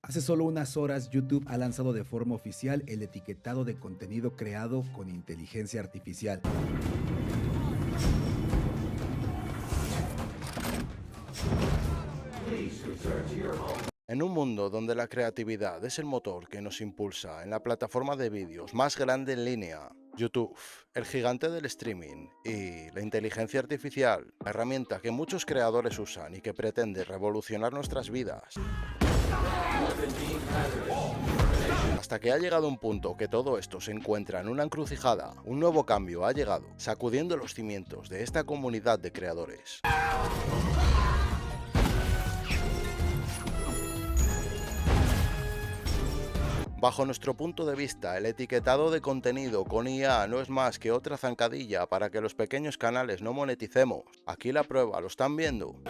Hace solo unas horas, YouTube ha lanzado de forma oficial el etiquetado de contenido creado con inteligencia artificial. En un mundo donde la creatividad es el motor que nos impulsa en la plataforma de vídeos más grande en línea, YouTube, el gigante del streaming y la inteligencia artificial, la herramienta que muchos creadores usan y que pretende revolucionar nuestras vidas, hasta que ha llegado un punto que todo esto se encuentra en una encrucijada, un nuevo cambio ha llegado, sacudiendo los cimientos de esta comunidad de creadores. Bajo nuestro punto de vista, el etiquetado de contenido con IA no es más que otra zancadilla para que los pequeños canales no moneticemos. Aquí la prueba, ¿lo están viendo?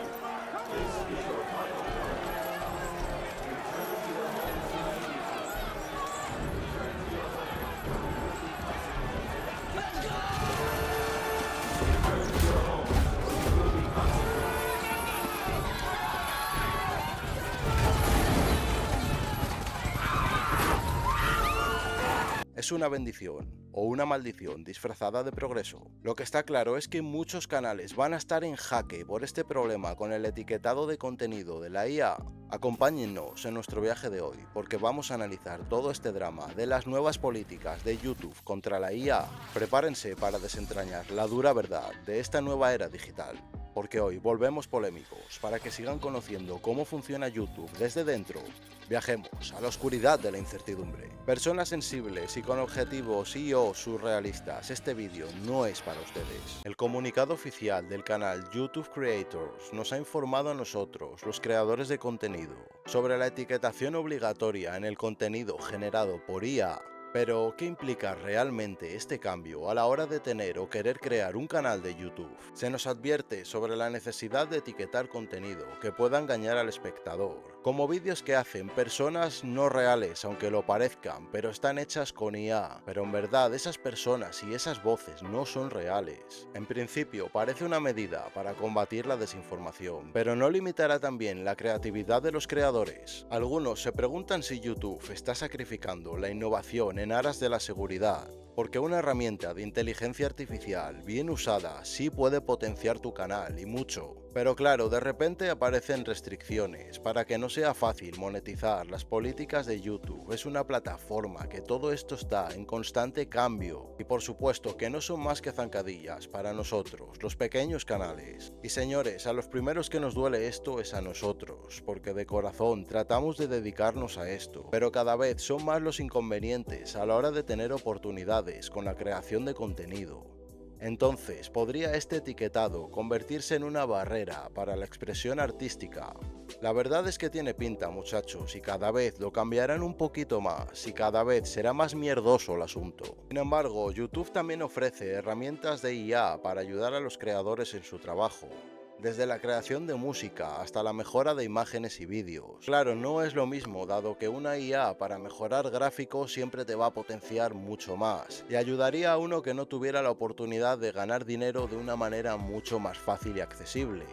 Es una bendición o una maldición disfrazada de progreso. Lo que está claro es que muchos canales van a estar en jaque por este problema con el etiquetado de contenido de la IA. Acompáñennos en nuestro viaje de hoy, porque vamos a analizar todo este drama de las nuevas políticas de YouTube contra la IA. Prepárense para desentrañar la dura verdad de esta nueva era digital, porque hoy volvemos polémicos para que sigan conociendo cómo funciona YouTube desde dentro. Viajemos a la oscuridad de la incertidumbre. Personas sensibles y con objetivos y o surrealistas, este vídeo no es para ustedes. El comunicado oficial del canal YouTube Creators nos ha informado a nosotros, los creadores de contenido, sobre la etiquetación obligatoria en el contenido generado por IA. Pero, ¿qué implica realmente este cambio a la hora de tener o querer crear un canal de YouTube? Se nos advierte sobre la necesidad de etiquetar contenido que pueda engañar al espectador, como vídeos que hacen personas no reales aunque lo parezcan, pero están hechas con IA, pero en verdad esas personas y esas voces no son reales. En principio parece una medida para combatir la desinformación, pero no limitará también la creatividad de los creadores. Algunos se preguntan si YouTube está sacrificando la innovación en aras de la seguridad, porque una herramienta de inteligencia artificial bien usada sí puede potenciar tu canal y mucho. Pero claro, de repente aparecen restricciones para que no sea fácil monetizar las políticas de YouTube. Es una plataforma que todo esto está en constante cambio y por supuesto que no son más que zancadillas para nosotros, los pequeños canales. Y señores, a los primeros que nos duele esto es a nosotros, porque de corazón tratamos de dedicarnos a esto, pero cada vez son más los inconvenientes a la hora de tener oportunidades con la creación de contenido. Entonces, ¿podría este etiquetado convertirse en una barrera para la expresión artística? La verdad es que tiene pinta, muchachos, y cada vez lo cambiarán un poquito más y cada vez será más mierdoso el asunto. Sin embargo, YouTube también ofrece herramientas de IA para ayudar a los creadores en su trabajo, desde la creación de música hasta la mejora de imágenes y vídeos. Claro, no es lo mismo, dado que una IA para mejorar gráficos siempre te va a potenciar mucho más, y ayudaría a uno que no tuviera la oportunidad de ganar dinero de una manera mucho más fácil y accesible.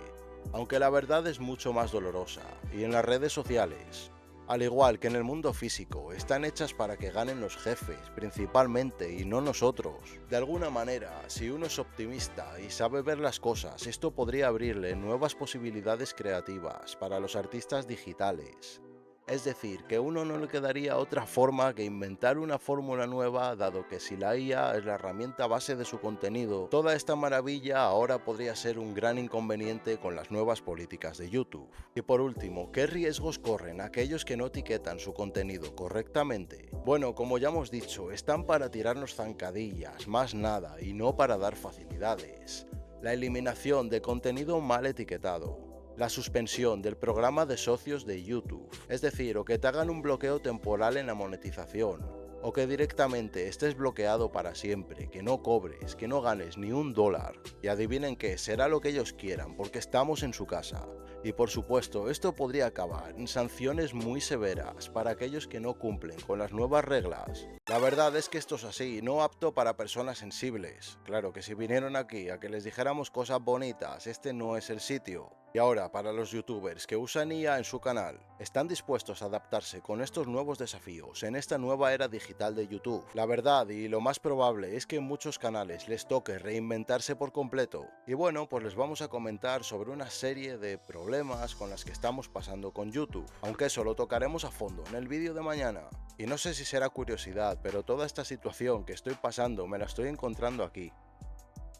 Aunque la verdad es mucho más dolorosa, y en las redes sociales, al igual que en el mundo físico, están hechas para que ganen los jefes, principalmente, y no nosotros. De alguna manera, si uno es optimista y sabe ver las cosas, esto podría abrirle nuevas posibilidades creativas para los artistas digitales. Es decir, que uno no le quedaría otra forma que inventar una fórmula nueva, dado que si la IA es la herramienta base de su contenido, toda esta maravilla ahora podría ser un gran inconveniente con las nuevas políticas de YouTube. Y por último, ¿qué riesgos corren aquellos que no etiquetan su contenido correctamente? Bueno, como ya hemos dicho, están para tirarnos zancadillas, más nada, y no para dar facilidades. La eliminación de contenido mal etiquetado. La suspensión del programa de socios de YouTube, es decir, o que te hagan un bloqueo temporal en la monetización, o que directamente estés bloqueado para siempre, que no cobres, que no ganes ni un dólar. Y adivinen qué, será lo que ellos quieran, porque estamos en su casa. Y por supuesto, esto podría acabar en sanciones muy severas para aquellos que no cumplen con las nuevas reglas. La verdad es que esto es así, no apto para personas sensibles. Claro que si vinieron aquí a que les dijéramos cosas bonitas, este no es el sitio. Y ahora, para los youtubers que usan IA en su canal, ¿están dispuestos a adaptarse con estos nuevos desafíos en esta nueva era digital de YouTube? La verdad y lo más probable es que en muchos canales les toque reinventarse por completo. Y bueno, pues les vamos a comentar sobre una serie de problemas con las que estamos pasando con YouTube, aunque eso lo tocaremos a fondo en el vídeo de mañana. Y no sé si será curiosidad, pero toda esta situación que estoy pasando me la estoy encontrando aquí,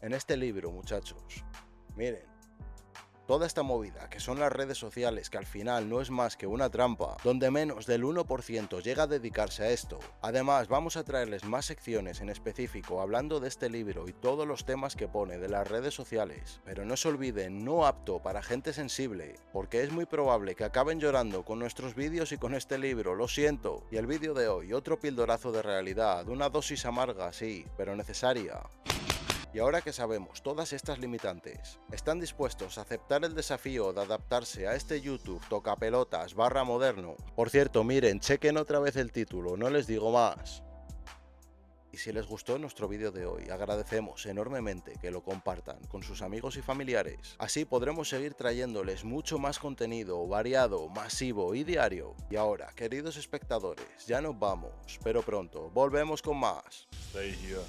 en este libro, muchachos. Miren. Toda esta movida, que son las redes sociales, que al final no es más que una trampa, donde menos del 1% llega a dedicarse a esto. Además, vamos a traerles más secciones en específico hablando de este libro y todos los temas que pone de las redes sociales. Pero no se olviden, no apto para gente sensible, porque es muy probable que acaben llorando con nuestros vídeos y con este libro, lo siento. Y el vídeo de hoy, otro pildorazo de realidad, una dosis amarga, sí, pero necesaria. Y ahora que sabemos todas estas limitantes, ¿están dispuestos a aceptar el desafío de adaptarse a este YouTube tocapelotas / moderno? Por cierto, miren, chequen otra vez el título, no les digo más. Y si les gustó nuestro vídeo de hoy, agradecemos enormemente que lo compartan con sus amigos y familiares. Así podremos seguir trayéndoles mucho más contenido variado, masivo y diario. Y ahora, queridos espectadores, ya nos vamos, pero pronto volvemos con más. Stay here.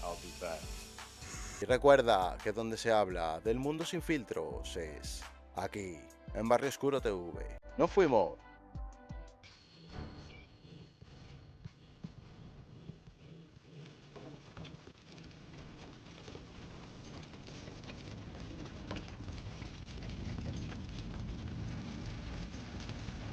I'll be back. Y recuerda que donde se habla del mundo sin filtros es aquí, en Barrio Oscuro TV. ¡Nos fuimos!